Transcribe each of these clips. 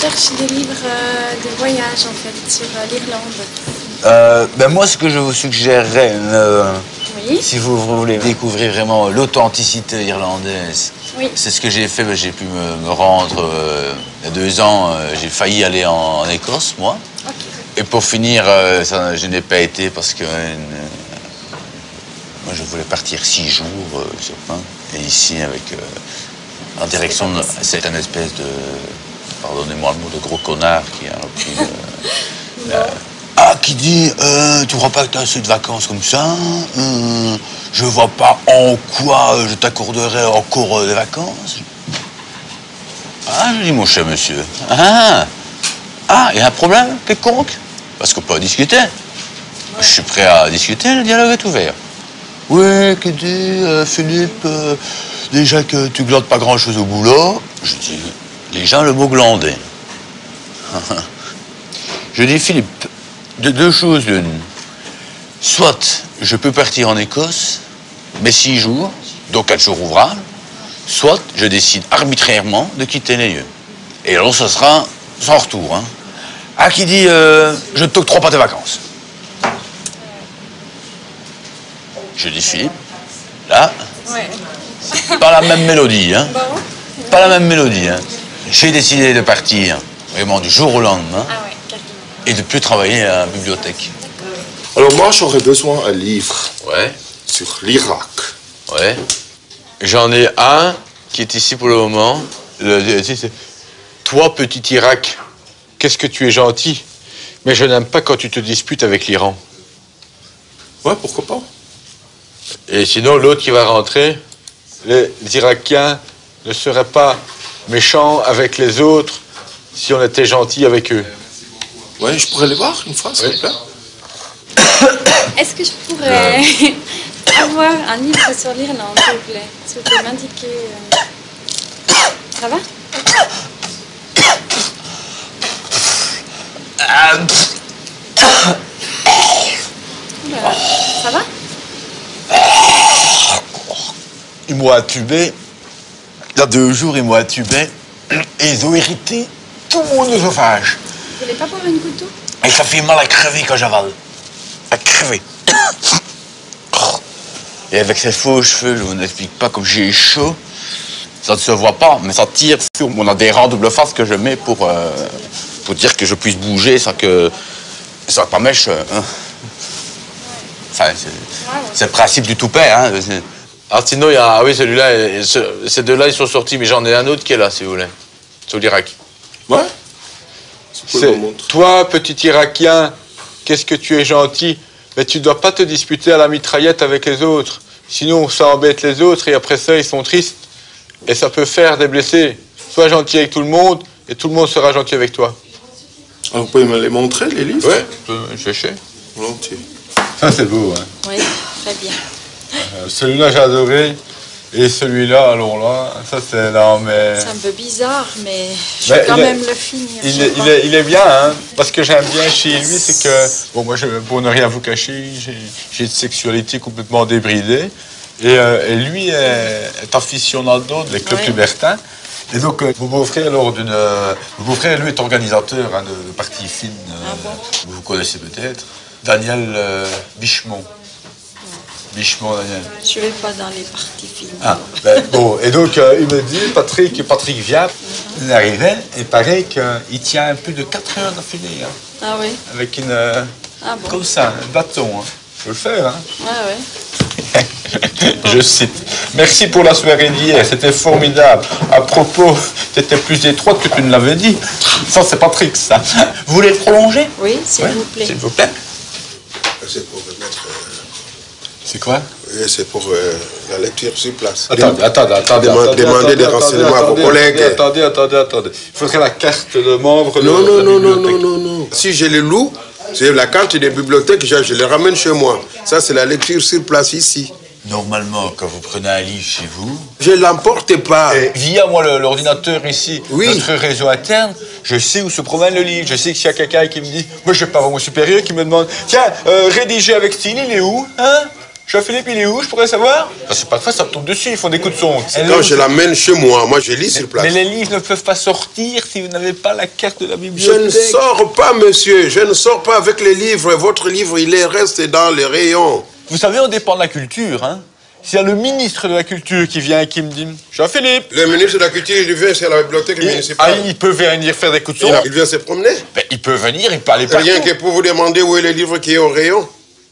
cherche des livres de voyage, en fait, sur l'Irlande. Ben moi, ce que je vous suggérerais, Oui. si vous voulez découvrir vraiment l'authenticité irlandaise, Oui. c'est ce que j'ai fait. Ben, j'ai pu me rendre, il y a 2 ans, j'ai failli aller en Écosse, moi. Ok. Et pour finir, je n'ai pas été parce que moi, je voulais partir 6 jours sur fin. Et ici, avec en direction de c'est une espèce de, pardonnez-moi le mot, de gros connard qui a repris. Qui dit tu crois pas que tu as assez de vacances comme ça? Je vois pas en quoi je t'accorderai encore des vacances. Ah, je dis mon cher monsieur. Il y a un problème quelconque? Parce qu'on peut discuter. Je suis prêt à discuter, le dialogue est ouvert. Oui, que dit Philippe, déjà que tu glandes pas grand-chose au boulot. Je dis, déjà le mot glander. Je dis, Philippe, de 2 choses l'une. Soit je peux partir en Écosse, mais 6 jours, donc 4 jours ouvrables, soit je décide arbitrairement de quitter les lieux. Et alors, ça sera sans retour. Hein. Qui dit, je ne t'octroie pas tes vacances. Je dis, Philippe, là, Ouais. c'est pas la même mélodie. Hein. Bon. Pas la même mélodie. Hein. J'ai décidé de partir vraiment du jour au lendemain Ah ouais, carrément. et de plus travailler à la bibliothèque. Alors moi, j'aurais besoin d'un livre Ouais, sur l'Irak. ouais. J'en ai un qui est ici pour le moment. C'est toi, petit Irak, qu'est-ce que tu es gentil, mais je n'aime pas quand tu te disputes avec l'Iran. Ouais, pourquoi pas? Et sinon, l'autre qui va rentrer, les Irakiens ne seraient pas méchants avec les autres si on était gentil avec eux. Ouais, je pourrais les voir une fois, s'il vous plaît. Est-ce que je pourrais avoir un livre sur l'Irlande, s'il vous plaît? S'il vous plaît, m'indiquer... Ça va? Oula, ça va? Ils m'ont intubé. Il y a 2 jours, ils m'ont intubé. Et ils ont irrité tout mon œsophage. Vous voulez pas boire une goutte d'eau? Et ça fait mal à crever quand j'avale. À crever. Et avec ces faux cheveux, je vous n'explique pas comme j'ai chaud. Ça ne se voit pas, mais ça tire sur mon adhérent double face que je mets pour dire que je puisse bouger sans que ça pas mèche. Hein. Enfin, c'est le principe du toupet. Hein. Ah, sinon, il y a... Ah oui, celui-là, ces 2-là, ils sont sortis, mais j'en ai un autre qui est là, si vous voulez. Sur l'Irak. Ouais. C'est toi, petit Irakien, qu'est-ce que tu es gentil, mais tu ne dois pas te disputer à la mitraillette avec les autres. Sinon, ça embête les autres et après ça, ils sont tristes. Et ça peut faire des blessés. Sois gentil avec tout le monde et tout le monde sera gentil avec toi. Alors, vous pouvez me les montrer, les livres? Oui, je sais. Volontiers. Ça, c'est beau, hein. Oui, très bien. Celui-là, j'ai adoré. Et celui-là, alors là, ça, c'est... Non, mais... C'est un peu bizarre, mais je vais quand même le finir. Il est bien, hein. Parce que j'aime bien chez lui, c'est que... Bon, moi, pour ne rien vous cacher, j'ai une sexualité complètement débridée. Et lui est aficionado des clubs libertins. Et donc, mon beau-frère, mon beau-frère, lui, est organisateur de parties fines. Vous connaissez peut-être. Daniel Bichemont. Bichemont, Daniel. Je ne vais pas dans les parties fines. Bon, et donc, il me dit, Patrick vient. Il arrivait, et pareil qu'il tient plus de 4 heures d'affilée. Hein, Ah oui? avec une... bon. Comme ça, un bâton. Hein. Je peux le faire, hein. Ouais. Je cite. Merci pour la soirée d'hier, c'était formidable. À propos, t'étais plus étroite que tu ne l'avais dit. Ça, c'est Patrick, ça. Vous voulez le prolonger? Oui, s'il vous plaît. S'il vous plaît. C'est pour mettre... C'est quoi? Oui, c'est pour la lecture sur place. Attendez. Demandez des renseignements à vos collègues. Attendez. Il faudrait la carte de membre Non. de la bibliothèque. Si je les loue, c'est la carte des bibliothèques, je les ramène chez moi. Ça, c'est la lecture sur place ici. Normalement, quand vous prenez un livre chez vous... Je ne l'emporte pas. Via moi l'ordinateur ici, Oui. notre réseau interne, je sais où se promène le livre. Je sais que s'il y a quelqu'un qui me dit, moi je vais pas voir mon supérieur, qui me demande, tiens, rédiger avec style, il est où? Hein? Jean-Philippe, il est où, je pourrais savoir? Parce que parfois, ça me tombe dessus, ils font des coups de son. Quand je l'amène chez moi, je lis sur place. Mais les livres ne peuvent pas sortir si vous n'avez pas la carte de la Je bibliothèque. ne sors pas, monsieur. Je ne sors pas avec les livres. Votre livre, il reste dans les rayons. Vous savez, on dépend de la culture, hein. S'il y a le ministre de la Culture qui vient et qui me dit « Jean-Philippe !» Le ministre de la Culture, il vient à la bibliothèque municipale. Il peut venir faire des coups de son. Il vient se promener. Ben, il peut venir, il peut aller partout. Rien que pour vous demander où est le livre qui est au rayon.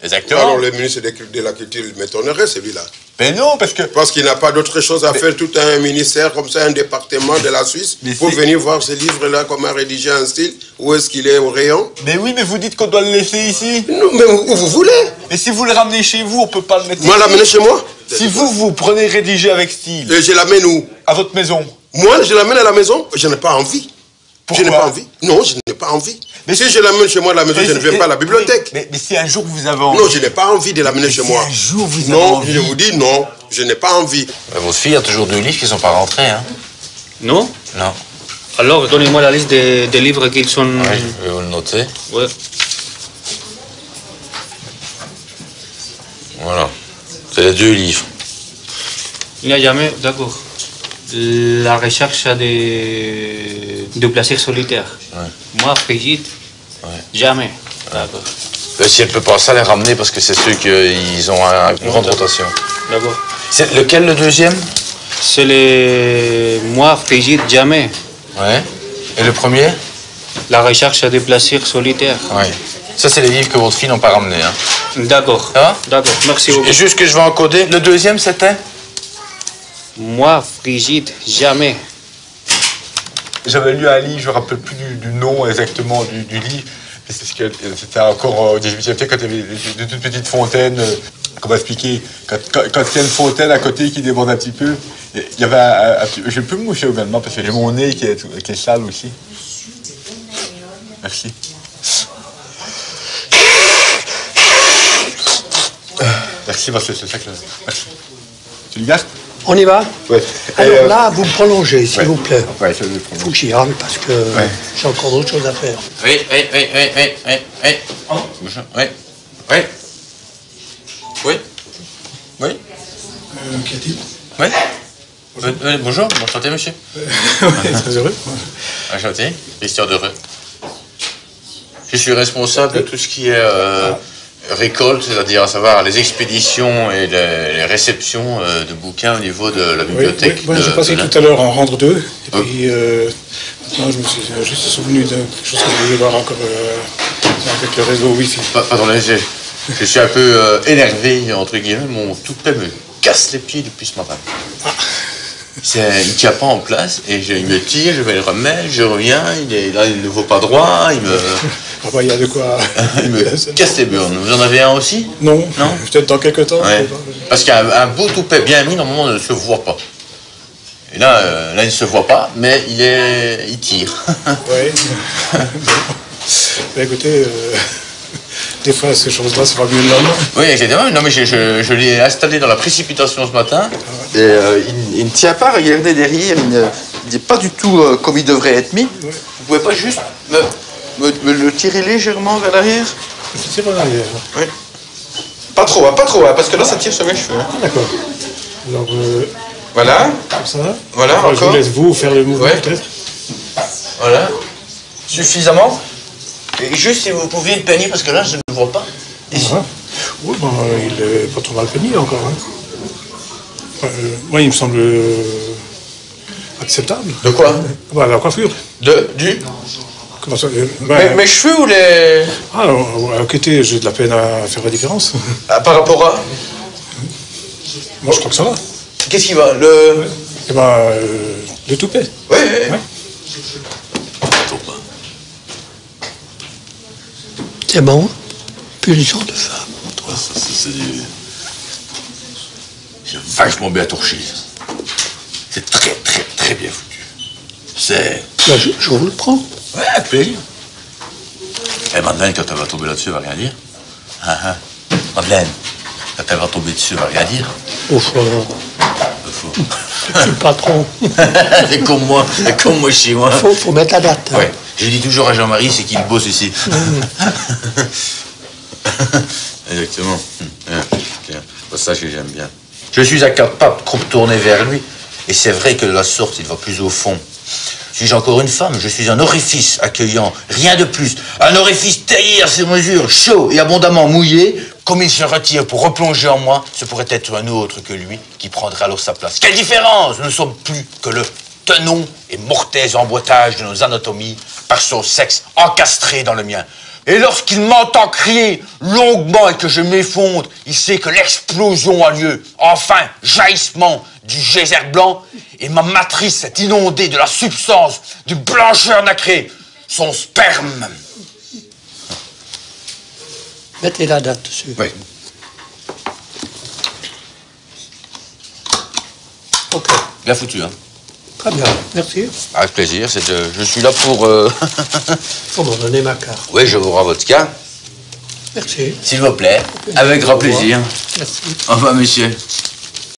Exactement. Alors le ministre de la Culture, il m'étonnerait, celui-là. Ben non, parce que... Parce qu'il n'a pas d'autre chose à faire, tout un ministère comme ça, un département de la Suisse, pour venir voir ce livre-là, comment rédiger un style, où est-ce qu'il est au rayon. Mais oui, mais vous dites qu'on doit le laisser ici. Non, mais où vous voulez. Mais si vous le ramenez chez vous, on peut pas le mettre Moi, ici. l'amener chez moi. Si vous prenez rédiger avec style... Et je l'amène où? À votre maison. Moi, je l'amène à la maison, je n'ai pas envie. Pourquoi? Je n'ai pas envie. Non, je n'ai pas envie. Mais si je l'amène chez moi à la maison, je ne viens pas à la bibliothèque. Mais si un jour vous avez envie... Non, je n'ai pas envie de l'amener chez moi. Si un jour vous avez Non, envie... je vous dis non, je n'ai pas envie. Votre fille a toujours 2 livres qui ne sont pas rentrés, hein? Non? Non. Alors, donnez-moi la liste des livres qu'ils sont... Oui, je vais vous le noter. Ouais. Voilà. C'est les 2 livres. Il n'y a jamais... D'accord. La recherche de plaisir solitaire. Ouais. Moi, Brigitte, jamais. D'accord. Si elle peut penser à les ramener, parce que c'est ceux qui ont une grande rotation. D'accord. C'est lequel, le deuxième? C'est les... Moi, Brigitte, jamais. Ouais. Et le premier? La recherche des plaisirs solitaires. Oui. Ça, c'est les livres que votre fille n'ont pas ramenés, hein? D'accord. Ça va? D'accord, merci beaucoup. Et juste que je vais encoder. Le deuxième, c'était? Moi, Brigitte, jamais. J'avais lu un livre, je ne me rappelle plus du nom exactement du livre. C'était encore au XVIIIe siècle, quand il y avait de toutes petites fontaines. Comment expliquer? Quand il y a une fontaine à côté qui déborde un petit peu, il y avait je peux me moucher également parce que j'ai mon nez qui est sale aussi. Merci. Merci, parce que c'est ça que... Merci. Tu le gardes? On y va? Oui. Alors là, vous me prolongez, s'il vous plaît. Oui, je vais le prolonger. Faut que j'y aille parce que j'ai encore d'autres choses à faire. Oui. Oui. Oui. Qu'y a-t-il? Oui. Bonjour, enchanté, monsieur. Très heureux. Enchanté, Christian Dereux. Je suis responsable de tout ce qui est récolte, c'est-à-dire à savoir les expéditions et les réceptions de bouquins au niveau de la bibliothèque. Oui, je passais tout à l'heure en rendre 2. Et puis maintenant, je me suis juste souvenu de quelque chose que je voulais voir encore avec le réseau Wi-Fi. Pardon, je suis un peu énervé, entre guillemets. Mon toupet me casse les pieds depuis ce matin. Il ne tient pas en place et il me tire, je vais le remettre, je reviens, il ne vaut pas droit, il me... Ah bah, il y a de quoi... il me casse les burnes. Vous en avez un aussi? Non, non, peut-être dans quelques temps. Ouais. Parce qu'un beau toupet bien mis, normalement, ne se voit pas. Et là, il ne se voit pas, mais il tire. Oui. Bah, écoutez, des fois, ces choses-là, c'est pas mieux de l'homme. Oui, exactement. Non, mais je l'ai installé dans la précipitation ce matin. Et il ne tient pas, regardez derrière, il n'est pas du tout comme il devrait être mis. Ouais. Vous pouvez pas juste me le tirer légèrement vers l'arrière? Je tire en arrière. Oui. Pas trop, parce que là, ça tire sur mes cheveux. Ah, d'accord. Alors, voilà. comme ça. Voilà, alors, encore. je vous laisse vous faire le mouvement, peut-être. Voilà. Suffisamment. Et juste si vous pouviez le peigner, parce que là, je ne le vois pas. Ici. Oui, ben, il est pas trop mal peigné encore. Hein. Moi, il me semble acceptable. De quoi? Bah, la coiffure. Du Comment ça? Mes cheveux ou les... Ah, à côté, j'ai de la peine à faire la différence. Ah, par rapport à... Moi, je crois que ça va. Qu'est-ce qui va? Eh ben, le toupet. Oui. C'est bon? Punition de femme. C'est vachement bien torché. C'est très, très, très bien foutu. C'est... Là, je vous le prends. Ouais, avec plaisir. Eh, Madeleine, quand elle va tomber là-dessus, elle va rien dire. Madeleine, quand elle va tomber dessus, elle va rien dire. Au fond. Je suis le patron. C'est comme moi chez moi. Faut mettre la date. Hein. Ouais. Je dis toujours à Jean-Marie, c'est qu'il bosse ici. Exactement. C'est ça que j'aime bien. Je suis incapable de contourner vers lui. Et c'est vrai que de la sorte, il va plus au fond. Suis-je encore une femme? Je suis un orifice accueillant, rien de plus. Un orifice taillé à ses mesures, chaud et abondamment mouillé. Comme il se retire pour replonger en moi, ce pourrait être un autre que lui qui prendrait alors sa place. Quelle différence! Nous ne sommes plus que le tenon et mortais emboîtage de nos anatomies par son sexe encastré dans le mien. Et lorsqu'il m'entend crier longuement et que je m'effondre, il sait que l'explosion a lieu. Enfin, jaillissement du geyser blanc, et ma matrice est inondée de la substance du blancheur nacré, son sperme. Mettez la date dessus. Oui. Ok. Bien foutu, hein. Très bien, merci. Avec plaisir, je suis là pour... Faut me donner ma carte. Oui, je vous rends votre carte. Merci. S'il vous plaît, avec grand plaisir. Merci. Au revoir, monsieur.